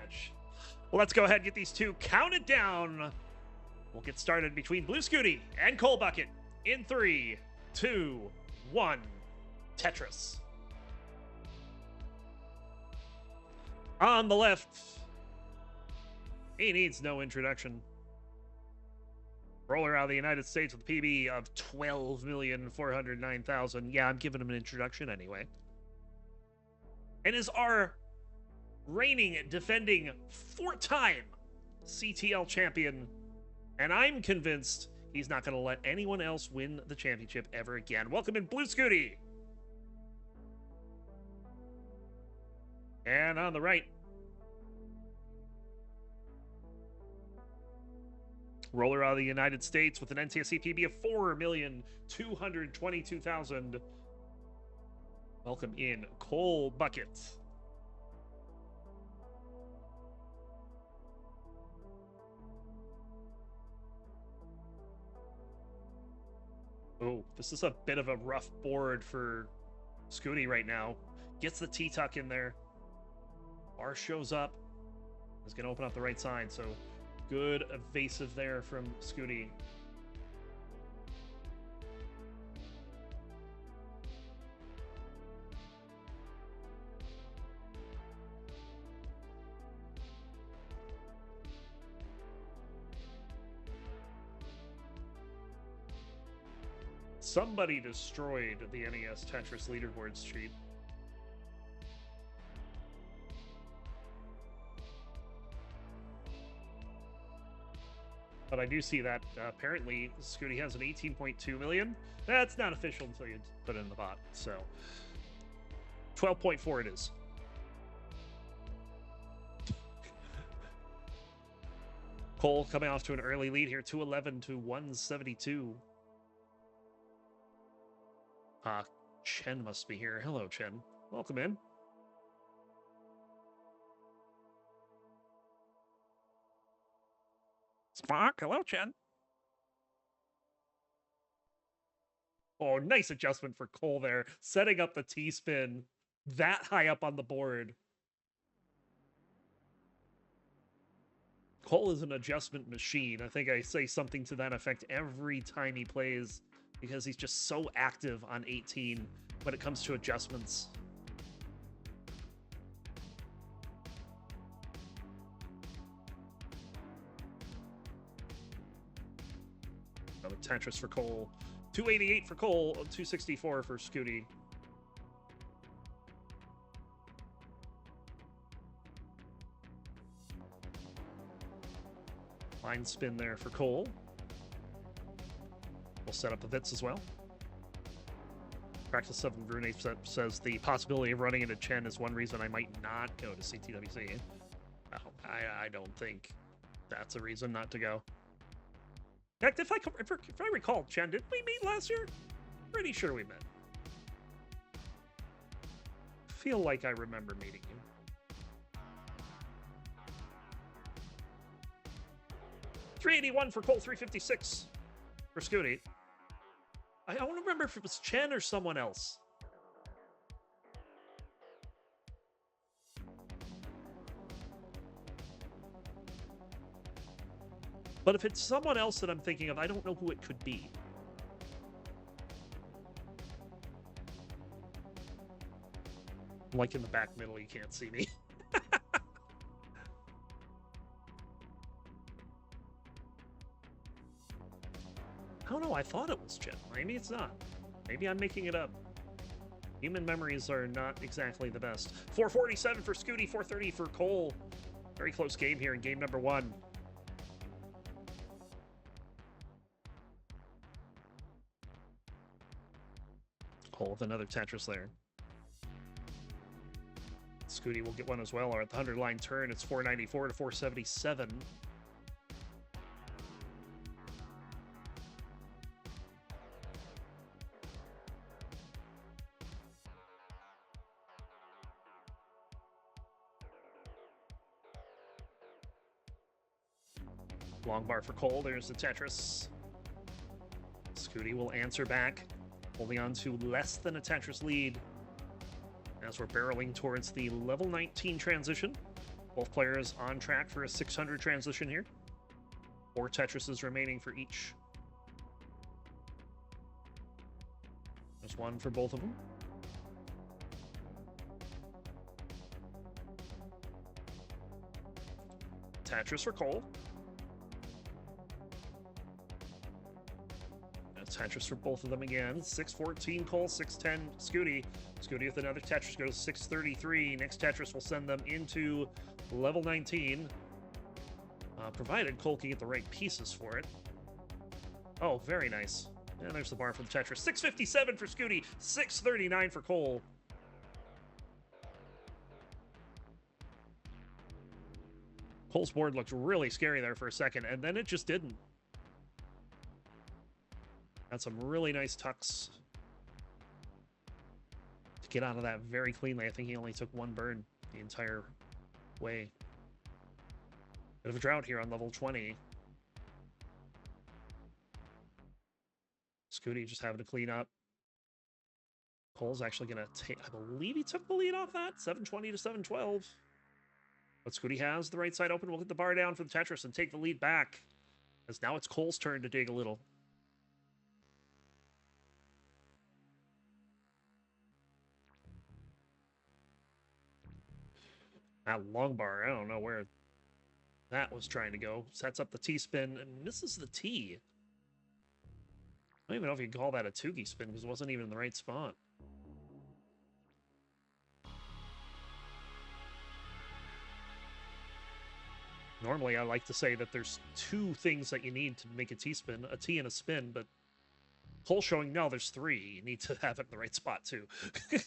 match. Well, let's go ahead and get these two counted down. We'll get started between Blue Scuti and Coal Bucket in 3, 2, 1. Tetris. On the left, he needs no introduction. Roller out of the United States with a PB of 12,409,000. Yeah, I'm giving him an introduction anyway. And is our reigning, defending, 4-time CTL champion. And I'm convinced he's not going to let anyone else win the championship ever again. Welcome in, Blue Scuti. And on the right, roller out of the United States with an NTSC PB of 4,222,000. Welcome in, Coal Bucket. Oh, this is a bit of a rough board for Scuti right now. Gets the T-tuck in there. R shows up. Is going to open up the right side, so good evasive there from Scuti. Somebody destroyed the NES Tetris leaderboard sheet. But I do see that apparently Scuti has an 18.2 million. That's not official until you put it in the bot. So 12.4 it is. Cole coming off to an early lead here, 211 to 172. Chen must be here. Hello, Chen. Welcome in. Spock, hello, Chen. Oh, nice adjustment for Cole there. Setting up the T-spin that high up on the board. Cole is an adjustment machine. I think I say something to that effect every time he plays because he's just so active on 18 when it comes to adjustments. Another Tetris for Cole. 288 for Cole, 264 for Scuti. Line spin there for Cole. We'll set up the Vits as well. Practice 7 Brune says the possibility of running into Chen is one reason I might not go to CTWC. Oh, I don't think that's a reason not to go. In fact, if I recall, Chen, didn't we meet last year? Pretty sure we met. Feel like I remember meeting you. $381 for Cole, 356 for Scuti. I don't remember if it was Chen or someone else. But if it's someone else that I'm thinking of, I don't know who it could be. Like in the back middle, you can't see me. I don't know, I thought it was Chen. Maybe it's not. Maybe I'm making it up. Human memories are not exactly the best. 447 for Scuti, 430 for Cole. Very close game here in game number 1. Cole with another Tetris there. Scuti will get one as well. Or at the 100-line turn, it's 494 to 477. Long bar for Cole. There's the Tetris. Scuti will answer back, holding on to less than a Tetris lead as we're barreling towards the level 19 transition. Both players on track for a 600 transition here. 4 Tetrises remaining for each. There's one for both of them. Tetris for Cole. Tetris for both of them again. 614 Cole, 610 Scuti. Scuti with another Tetris goes 633. Next Tetris will send them into level 19. Provided Cole can get the right pieces for it. Oh, very nice. And there's the bar for the Tetris. 657 for Scuti, 639 for Cole. Cole's board looked really scary there for a second, and then it just didn't. Got some really nice tucks to get out of that very cleanly. I think he only took 1 burn the entire way. Bit of a drought here on level 20. Scuti just having to clean up. Cole's actually going to take... I believe he took the lead off that. 720 to 712. But Scuti has the right side open. We'll hit the bar down for the Tetris and take the lead back. As now it's Cole's turn to dig a little. That long bar, I don't know where that was trying to go. Sets up the T-spin and misses the T. I don't even know if you can call that a Tugi spin because it wasn't even in the right spot. Normally, I like to say that there's 2 things that you need to make a T-spin, a T and a spin, but Cole's showing, no, there's 3. You need to have it in the right spot, too. I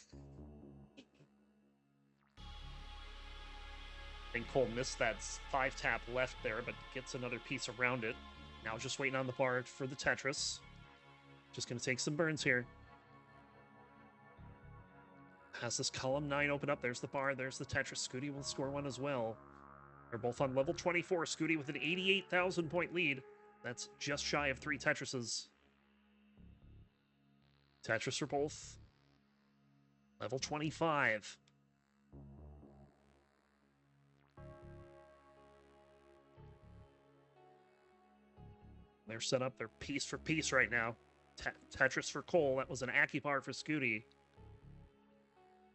think Cole missed that 5-tap left there, but gets another piece around it. Now just waiting on the bar for the Tetris. Just going to take some burns here. Has this column 9 open up. There's the bar. There's the Tetris. Scuti will score 1 as well. They're both on level 24. Scuti with an 88,000 point lead. That's just shy of 3 Tetrises. Tetris for both. Level 25. They're set up. They're piece for piece right now. Tetris for Cole. That was an Akipar for Scuti.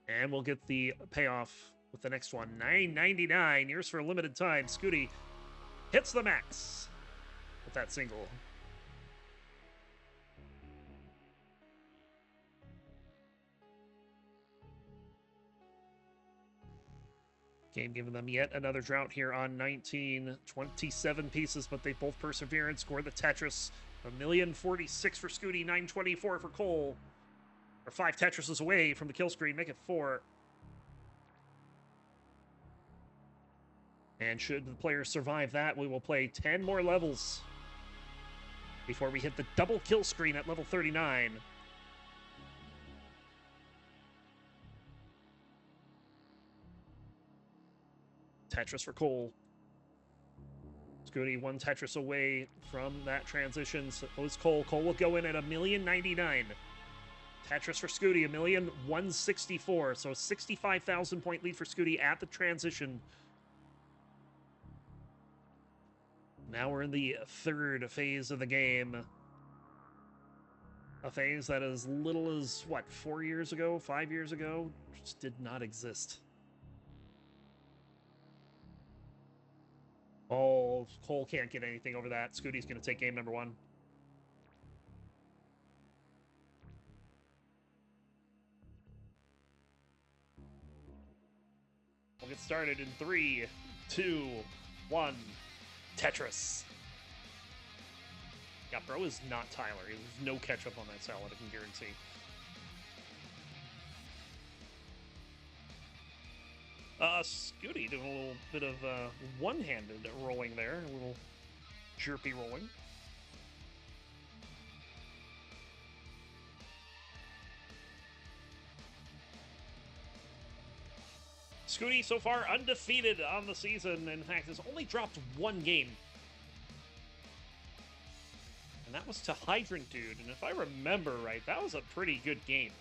And we'll get the payoff with the next one. 999. Yours for a limited time. Scuti hits the max with that single. Game giving them yet another drought here on 19. 27 pieces, but they both persevere and score the Tetris. 1,046,000 for Scuti, 924 for Cole. Or 5 Tetrises away from the kill screen, make it 4. And should the players survive that, we will play 10 more levels before we hit the double kill screen at level 39. Tetris for Cole. Scuti 1 Tetris away from that transition. So it's Cole. Cole will go in at 1,099,000. Tetris for Scuti, 1,164,000. So a 65,000 point lead for Scuti at the transition. Now we're in the 3rd phase of the game. A phase that as little as, what, 4 years ago, 5 years ago, just did not exist. Oh, Cole can't get anything over that. Scuti's going to take game number 1. We'll get started in 3, 2, 1. Tetris. Yeah, bro is not Tyler. There's no ketchup on that salad, I can guarantee. Scuti doing a little bit of one-handed rolling there. A little chirpy rolling. Scuti so far undefeated on the season. In fact, has only dropped 1 game. And that was to Hydrant Dude. And if I remember right, that was a pretty good game.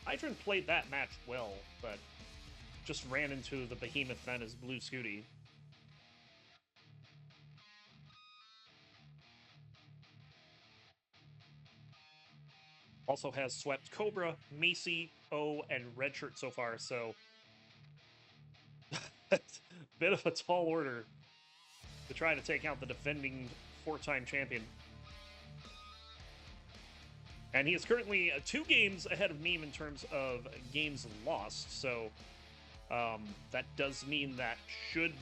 Hydrant played that match well, but just ran into the behemoth that is Blue Scuti. Also has swept Cobra, Macy, O, and Redshirt so far, so bit of a tall order to try to take out the defending 4-time champion. And he is currently 2 games ahead of Meme in terms of games lost, so that does mean that should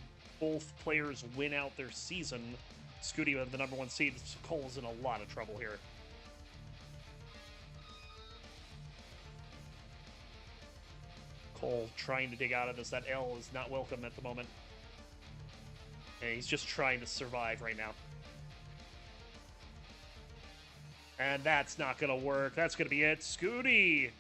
both players win out their season, Scuti with the #1 seed, Cole's in a lot of trouble here. Cole trying to dig out of this. That L is not welcome at the moment. And he's just trying to survive right now. And that's not going to work. That's going to be it. Scuti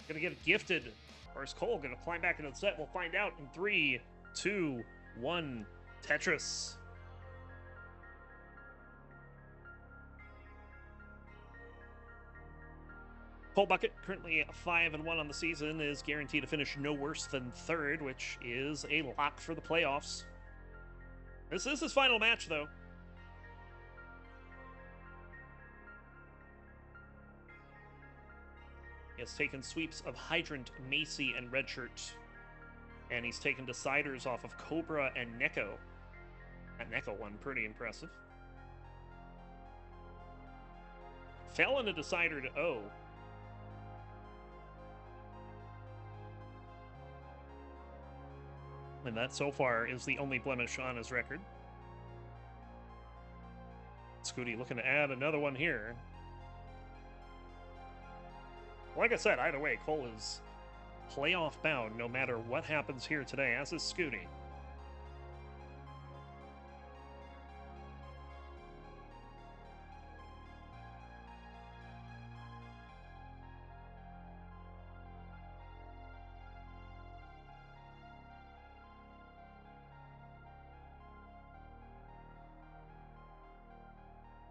going to get gifted. Or is Cole going to climb back into the set? We'll find out in 3, 2, 1. Tetris. Cole Bucket, currently 5-1 on the season, is guaranteed to finish no worse than 3rd, which is a lock for the playoffs. This is his final match, though. He has taken sweeps of Hydrant, Macy, and Redshirt. And he's taken deciders off of Cobra and Neko. That Neko one, pretty impressive. Fell in a decider to O. And that, so far, is the only blemish on his record. Scuti looking to add another one here. Like I said, either way, Cole is playoff bound no matter what happens here today, as is Scuti.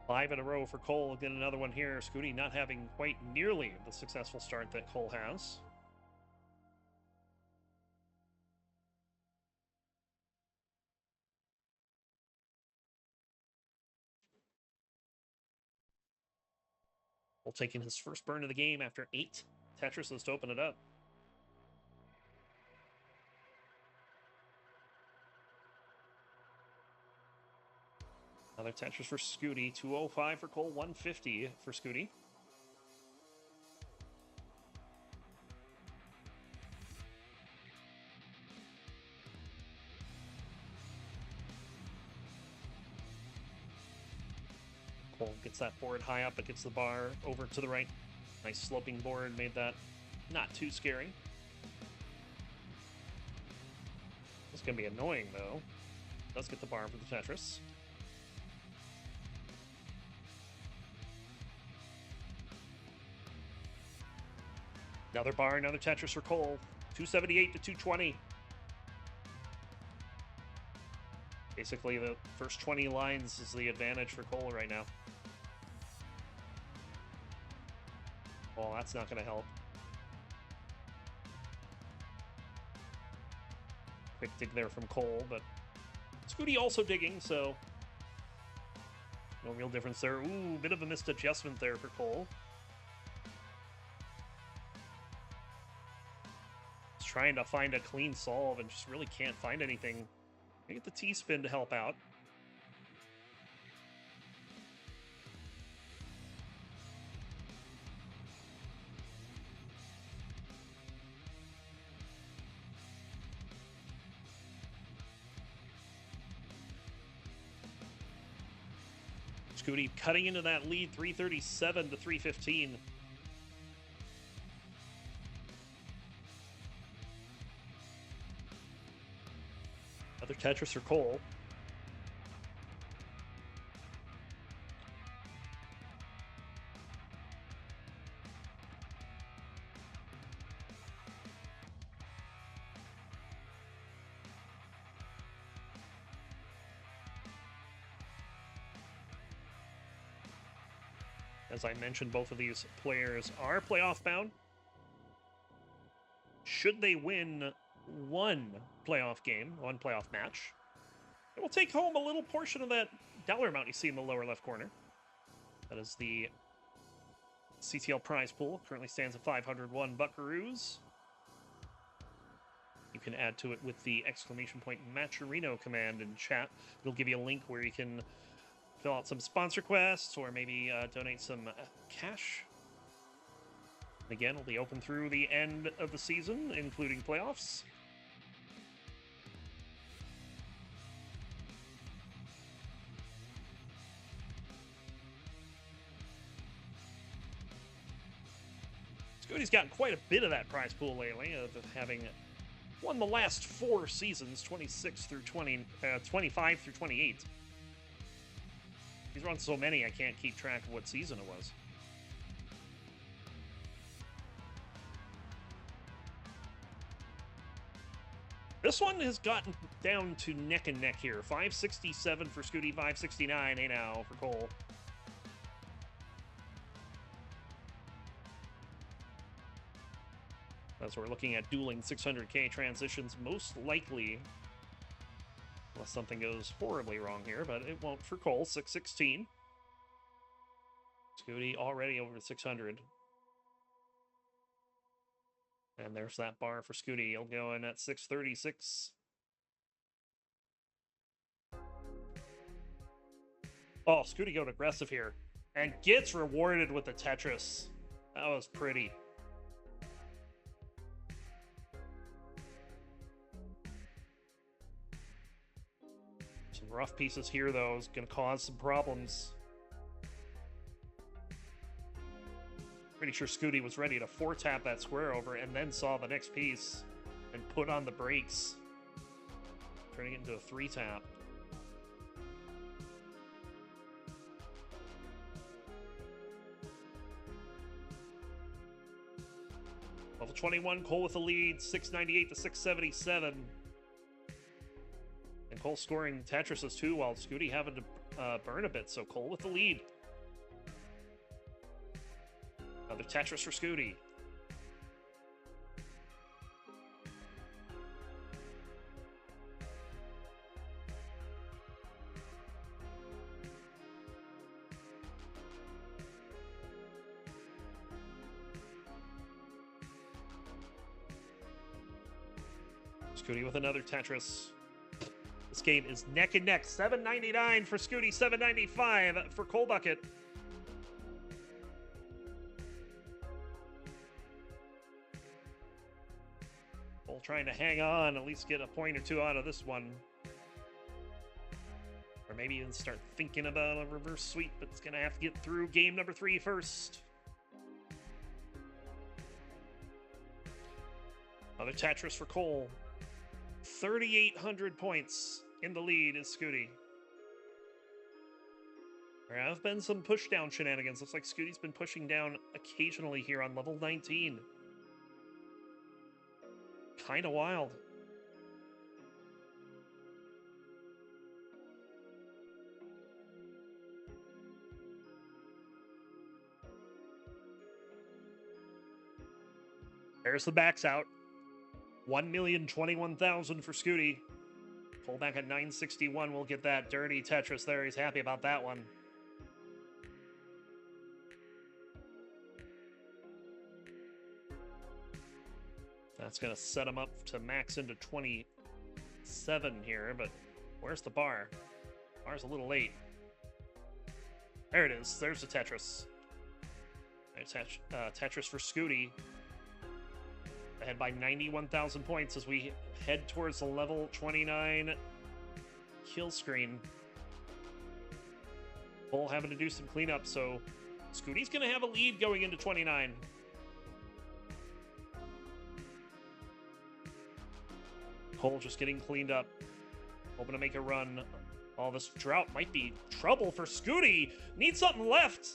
Five in a row for Cole. Get another one here. Scuti not having quite nearly the successful start that Cole has. Cole taking his first burn of the game after 8 Tetrises to open it up. Another Tetris for Scuti. 205 for Cole, 150 for Scuti. Cole gets that board high up, it gets the bar over to the right. Nice sloping board, made that not too scary. It's going to be annoying, though. Does get the bar for the Tetris. Another bar, another Tetris for Cole. 278 to 220. Basically, the first 20 lines is the advantage for Cole right now. Well, that's not going to help. Quick dig there from Cole, but Scuti also digging, so no real difference there. Ooh, bit of a missed adjustment there for Cole. Trying to find a clean solve and just really can't find anything. I get the T-spin to help out. Scuti cutting into that lead, 337 to 315. Another Tetris for Cole. As I mentioned, both of these players are playoff bound. should they win one playoff game, one playoff match, it will take home a little portion of that dollar amount you see in the lower left corner. That is the CTL prize pool. Currently stands at 501 buckaroos. You can add to it with the exclamation point Matcherino command in chat. It'll give you a link where you can fill out some sponsor quests or maybe donate some cash. And again, it'll be open through the end of the season, including playoffs. Scuti's gotten quite a bit of that prize pool lately, having won the last 4 seasons, 26 through 25 through 28. He's run so many, I can't keep track of what season it was. This one has gotten down to neck and neck here. 567 for Scuti, 569, hey now, for Cole. As we're looking at dueling 600k transitions, most likely, unless something goes horribly wrong here, but it won't for Cole, 616. Scuti already over 600. And there's that bar for Scuti. He'll go in at 636. Oh, Scuti going aggressive here. And gets rewarded with the Tetris. That was pretty. Some rough pieces here, though, is going to cause some problems. Pretty sure Scuti was ready to 4-tap that square over and then saw the next piece and put on the brakes, turning it into a 3-tap. Level 21, Cole with the lead, 698 to 677. And Cole scoring Tetris's too, while Scuti having to burn a bit, so Cole with the lead. Another Tetris for Scuti. Scuti with another Tetris. This game is neck and neck. 799 for Scuti, 795 for Cole Bucket. Cole trying to hang on, at least get a point or two out of this one. Or maybe even start thinking about a reverse sweep, but it's going to have to get through game number 3 first. Another Tetris for Cole. 3,800 points in the lead is Scuti. There have been some push-down shenanigans. Looks like Scuti's been pushing down occasionally here on level 19. Kind of wild. There's the backs out. 1,021,000 for Scuti. Pull back at 961. We'll get that dirty Tetris there. He's happy about that one. That's going to set him up to max into 27 here, but where's the bar? Bar's a little late. There it is. There's the Tetris. Tetris for Scuti. Ahead by 91,000 points as we head towards the level 29 kill screen. Cole having to do some cleanup, so Scuti's going to have a lead going into 29. Cole just getting cleaned up. Hoping to make a run. All this drought might be trouble for Scuti. Needs something left.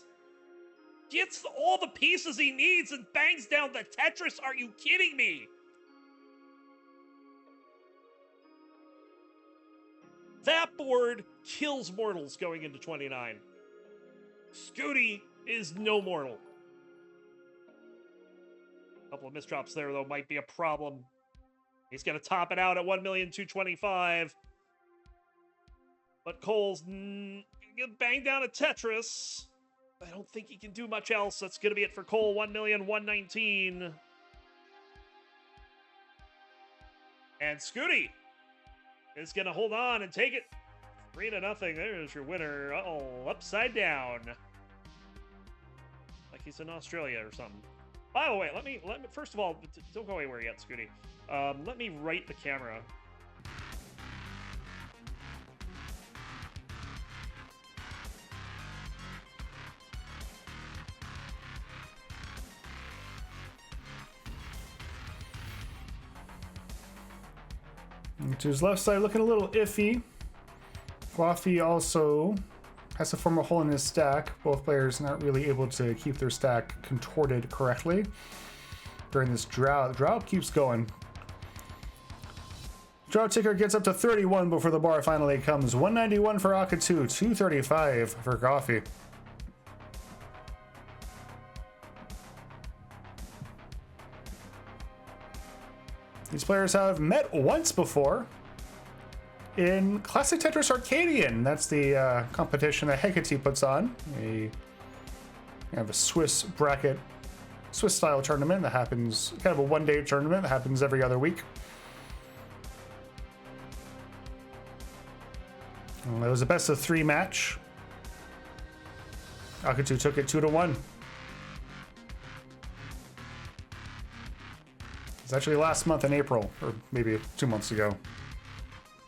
Gets all the pieces he needs and bangs down the Tetris. Are you kidding me? That board kills mortals going into 29. Scuti is no mortal. couple of misdrops there, though, might be a problem. He's going to top it out at 1,225,000. But Cole's going to bang down a Tetris. I don't think he can do much else. That's going to be it for Cole, 1,119,000. And Scuti is going to hold on and take it 3-0. There's your winner. Uh-oh, upside down. Like he's in Australia or something. By the way, let me first of all, don't go anywhere yet, Scuti. Let me right the camera. To his left side, looking a little iffy. Coffee also has to form a hole in his stack. Both players not really able to keep their stack contorted correctly during this drought. Drought keeps going. Drought ticker gets up to 31 before the bar finally comes. 191 for Akatu, 235 for Coffee. These players have met once before in Classic Tetris Arcadian. That's the competition that Hecate puts on. We have a Swiss bracket, Swiss style tournament that happens, kind of a one-day tournament that happens every other week. Well, it was a best of 3 match. Akatu took it 2-1. It's actually last month in April, or maybe 2 months ago.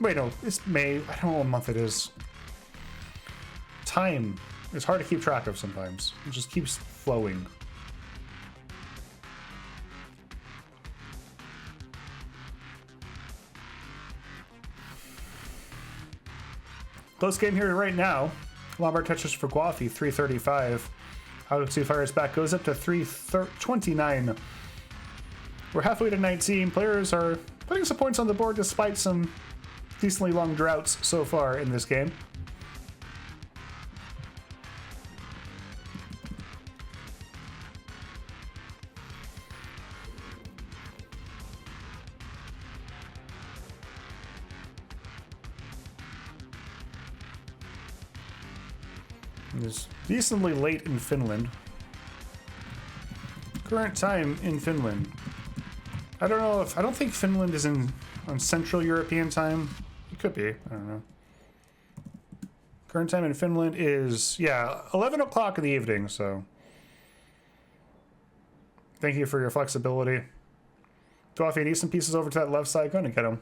Wait, no, it's May. I don't know what month it is. Time is hard to keep track of sometimes. It just keeps flowing. Close game here right now. Lombard touches for Guafi, 335. Akatu fires back, goes up to 329. We're halfway to 19. Players are putting some points on the board despite some decently long droughts so far in this game. It's decently late in Finland. Current time in Finland. I don't think Finland is on Central European time. It could be. I don't know. Current time in Finland is, 11 o'clock in the evening, so. Thank you for your flexibility. Coffee, I need some pieces over to that left side. Go ahead and get them.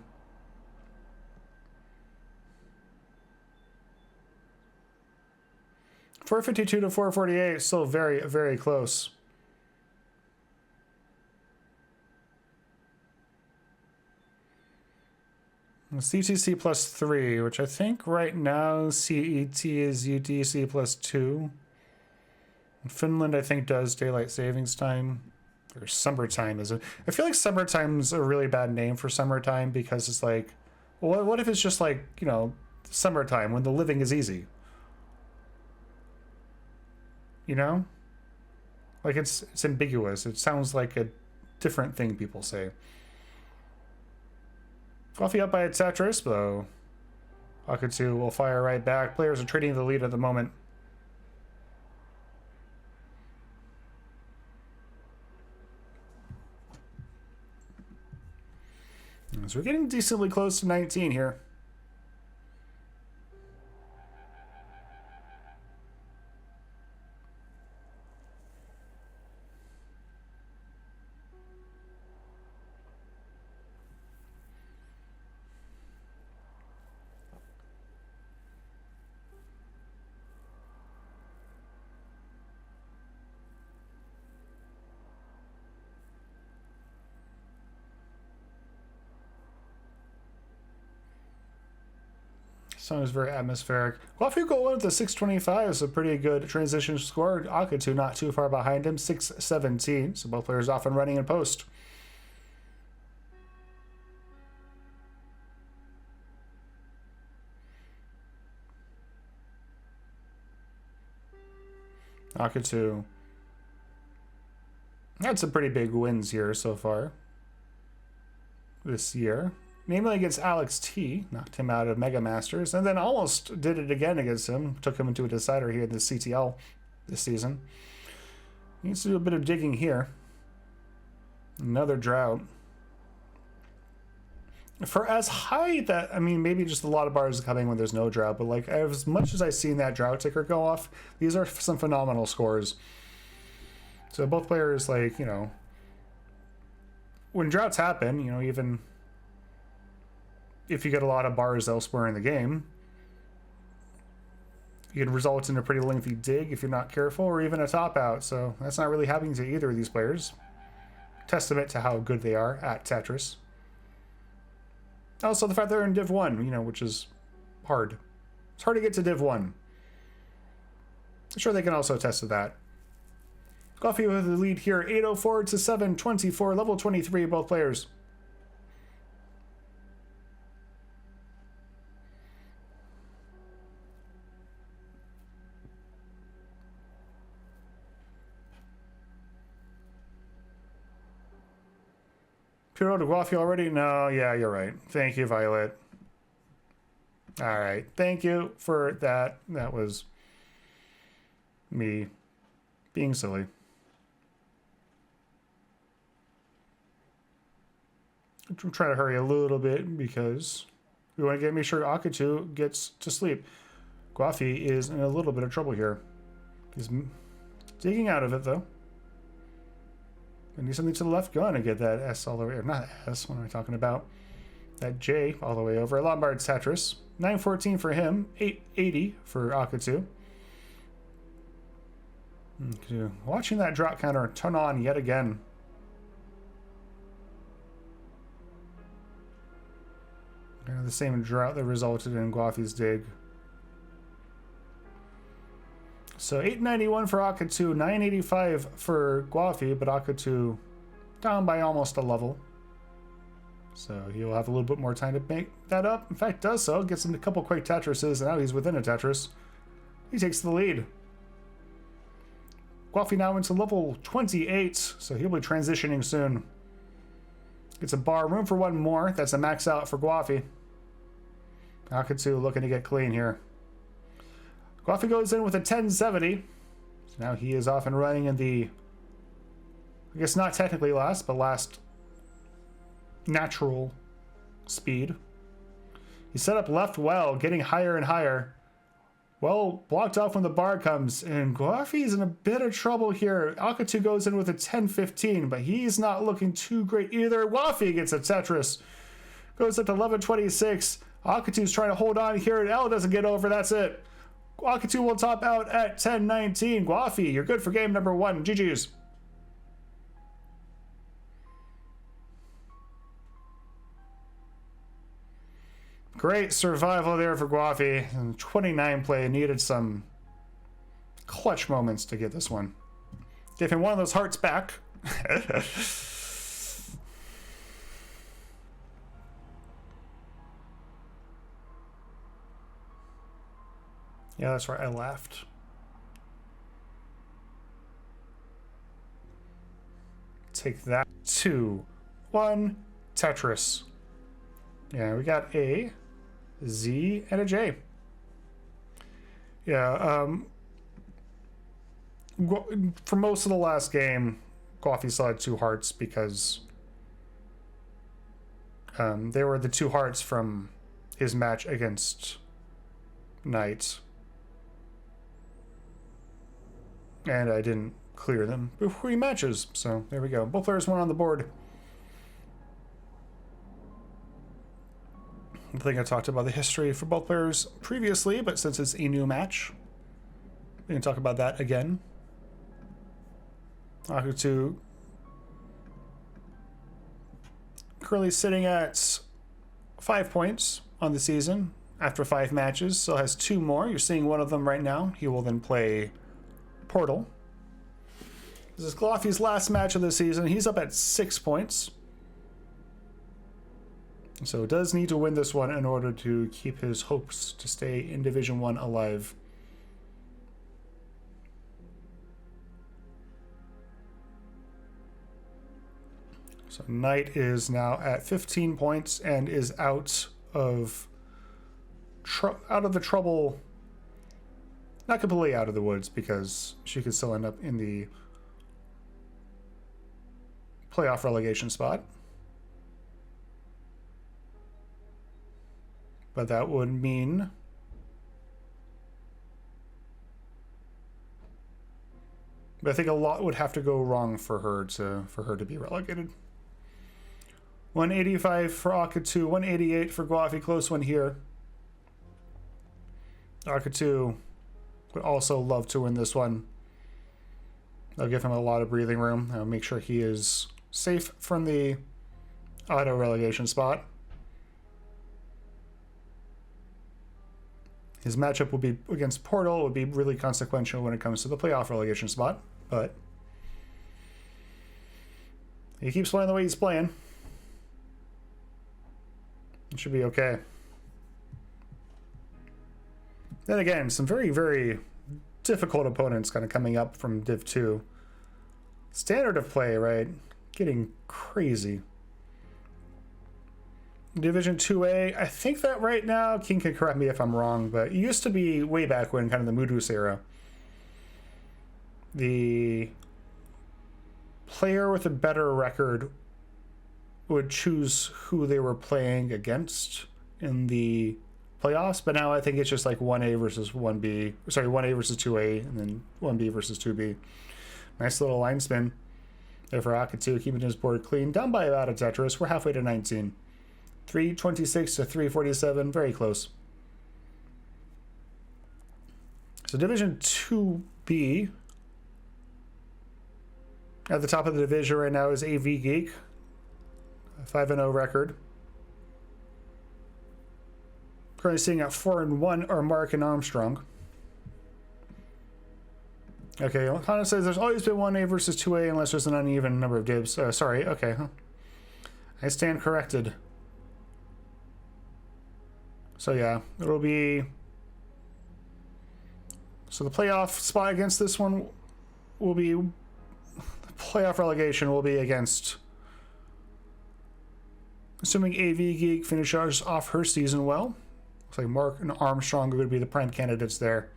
$452 to $448, still very, very close. CTC plus 3, which I think right now CET is UTC plus 2. Finland, I think, does daylight savings time. Or summertime is it? I feel like summertime's a really bad name for summertime because it's like, well, what if it's just like, summertime when the living is easy? You know? Like it's ambiguous. It sounds like a different thing people say. Coffee up by a Tetris, though. Akatu will fire right back. Players are trading the lead at the moment. So we're getting decently close to 19 here. Song is very atmospheric. Well, if you go in with the 625 is a pretty good transition score. Akatu not too far behind him, 617. So both players off and running in post. Akatu. Had some pretty big wins here so far this year. Namely against Alex T, knocked him out of Mega Masters, and then almost did it again against him, took him into a decider here in the CTL this season. Needs to do a bit of digging here. Another drought. For as high that, I mean, maybe just a lot of bars coming when there's no drought, but like as much as I've seen that drought ticker go off, these are some phenomenal scores. So both players, like, you know, when droughts happen, you know, even if you get a lot of bars elsewhere in the game, it can result in a pretty lengthy dig if you're not careful, or even a top out. So that's not really happening to either of these players. Testament to how good they are at Tetris. Also, the fact they're in Div 1, you know, which is hard. It's hard to get to Div 1. I'm sure they can also attest to that. Coffee with the lead here, 804 to 724, level 23, both players. Puro to Guafi already? No, yeah, you're right. Thank you, Violet. All right, thank you for that. That was me being silly. I'm trying to hurry a little bit because we want to make sure Akatu gets to sleep. Guafi is in a little bit of trouble here. He's digging out of it, though. I need something to the left. Going to get that S all the way, or not S, what am I talking about? That J all the way over. Lombard's Tetris. 914 for him, 880 for Akatu. Okay. Watching that drop counter turn on yet again. The same drought that resulted in Guafi's dig. So 891 for Akatu, 985 for Guafi, but Akatu down by almost a level. So he'll have a little bit more time to make that up. In fact, does so. Gets him a couple quick Tetrises, and now he's within a Tetris. He takes the lead. Guafi now into level 28, so he'll be transitioning soon. Gets a bar, room for one more. That's a max out for Guafi. Akatu looking to get clean here. Guafi goes in with a 1070. So now he is off and running in the, I guess not technically last, but last natural speed. He set up left well, getting higher and higher. Well, blocked off when the bar comes, and Guafi's in a bit of trouble here. Akatu goes in with a 1015, but he's not looking too great either. Guafi gets a Tetris. Goes up to 1126. Akatu's trying to hold on here, and L doesn't get over. That's it. Akatu will top out at 1019. Guafi, you're good for game number 1. GG's. Great survival there for Guafi. And 29 play needed some clutch moments to get this one. Give him one of those hearts back. Yeah, that's right. I laughed. Take that. 2, 1, Tetris. Yeah, we got a Z and a J. Yeah, for most of the last game, Guafi still had 2 hearts because they were the 2 hearts from his match against Knight. And I didn't clear them before he matches, so there we go. Both players went on the board. I think I talked about the history for both players previously, but since it's a new match, we can talk about that again. Akatu currently sitting at 5 points on the season after 5 matches, so has 2 more. You're seeing one of them right now. He will then play Portal. This is Guafi's last match of the season. He's up at 6 points. So does need to win this one in order to keep his hopes to stay in Division 1 alive. So Knight is now at 15 points and is out of the trouble. Not completely out of the woods, because she could still end up in the playoff relegation spot. But that would mean I think a lot would have to go wrong for her to be relegated. 185 for Akatu, 188 for Guafi. Close one here. Akatu would also love to win this one. I'll give him a lot of breathing room. I'll make sure he is safe from the auto relegation spot. His matchup would be against Portal. It would be really consequential when it comes to the playoff relegation spot, but he keeps playing the way he's playing. It should be okay. Then again, some very, very difficult opponents kind of coming up from Div 2. Standard of play, right? Getting crazy. Division 2A, I think that right now, King can correct me if I'm wrong, but it used to be way back when, kind of the Moodus era. The player with a better record would choose who they were playing against in the playoffs, but now I think it's just like 1A versus 1B. Sorry, 1A versus 2A, and then 1B versus 2B. Nice little line spin there for Akatu, keeping his board clean. Down by about a Tetris. We're halfway to 19. 326 to 347, very close. So Division 2B, at the top of the division right now is AV Geek, a 5-0 record. Currently sitting at 4-1 are Mark and Armstrong. Okay, Connor says there's always been 1A versus 2A unless there's an uneven number of dibs. Sorry, okay. I stand corrected. So yeah, it'll be... So the playoff spot against this one will be... The playoff relegation will be against... Assuming AV Geek finishes off her season well. Looks like Mark and Armstrong are going to be the prime candidates there.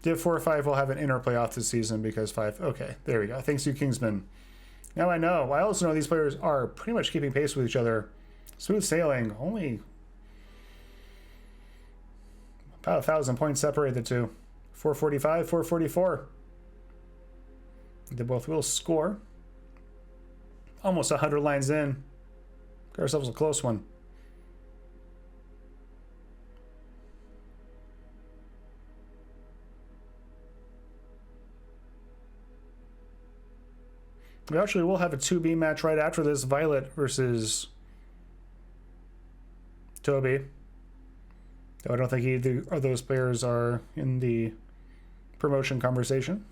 Div 4 or 5 will have an inner playoff this season because 5... Okay, there we go. Thanks to Kingsman. Now I know. I also know these players are pretty much keeping pace with each other. Smooth sailing. Only about 1,000 points separate the two. 445, 444. They both will score. Almost 100 lines in. Got ourselves a close one. We actually will have a 2B match right after this. Violet versus Toby. Though I don't think either of those players are in the promotion conversation.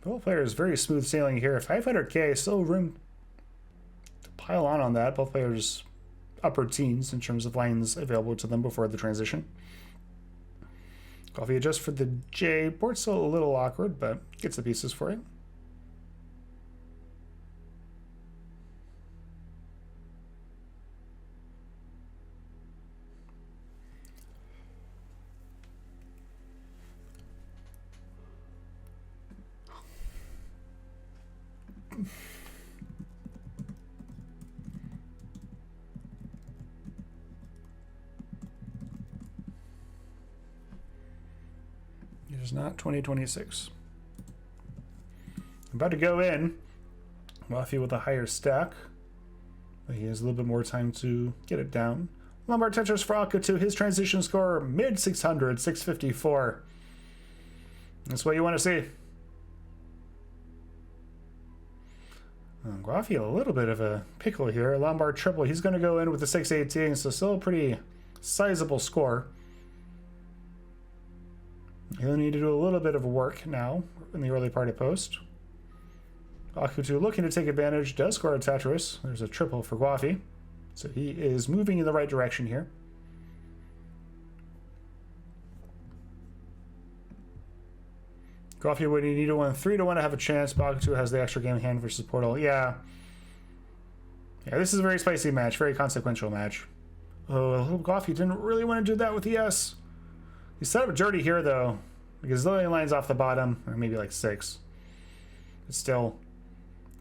Both players very smooth sailing here. 500k, still room to pile on that. Both players upper teens in terms of lines available to them before the transition. Coffee adjust for the J. Board's still a little awkward, but gets the pieces for it. It is not 2026. I'm about to go in. Waffy with a higher stack. But he has a little bit more time to get it down. Lombard Tetris for Akatu. His transition score mid 600, 654. That's what you want to see. Guafi a little bit of a pickle here. Lombard triple. He's going to go in with the 618, so still a pretty sizable score. He'll need to do a little bit of work now in the early part of post. Akutu looking to take advantage, does score a Tetris. There's a triple for Guafi. So he is moving in the right direction here. Coffee would need to win 3-1 to have a chance. Bakutu has the extra game hand versus Portal. Yeah. Yeah, this is a very spicy match, very consequential match. Oh, Coffee didn't really want to do that with ES. He set up dirty here, though, because Lillian line's off the bottom, or maybe like 6. But still.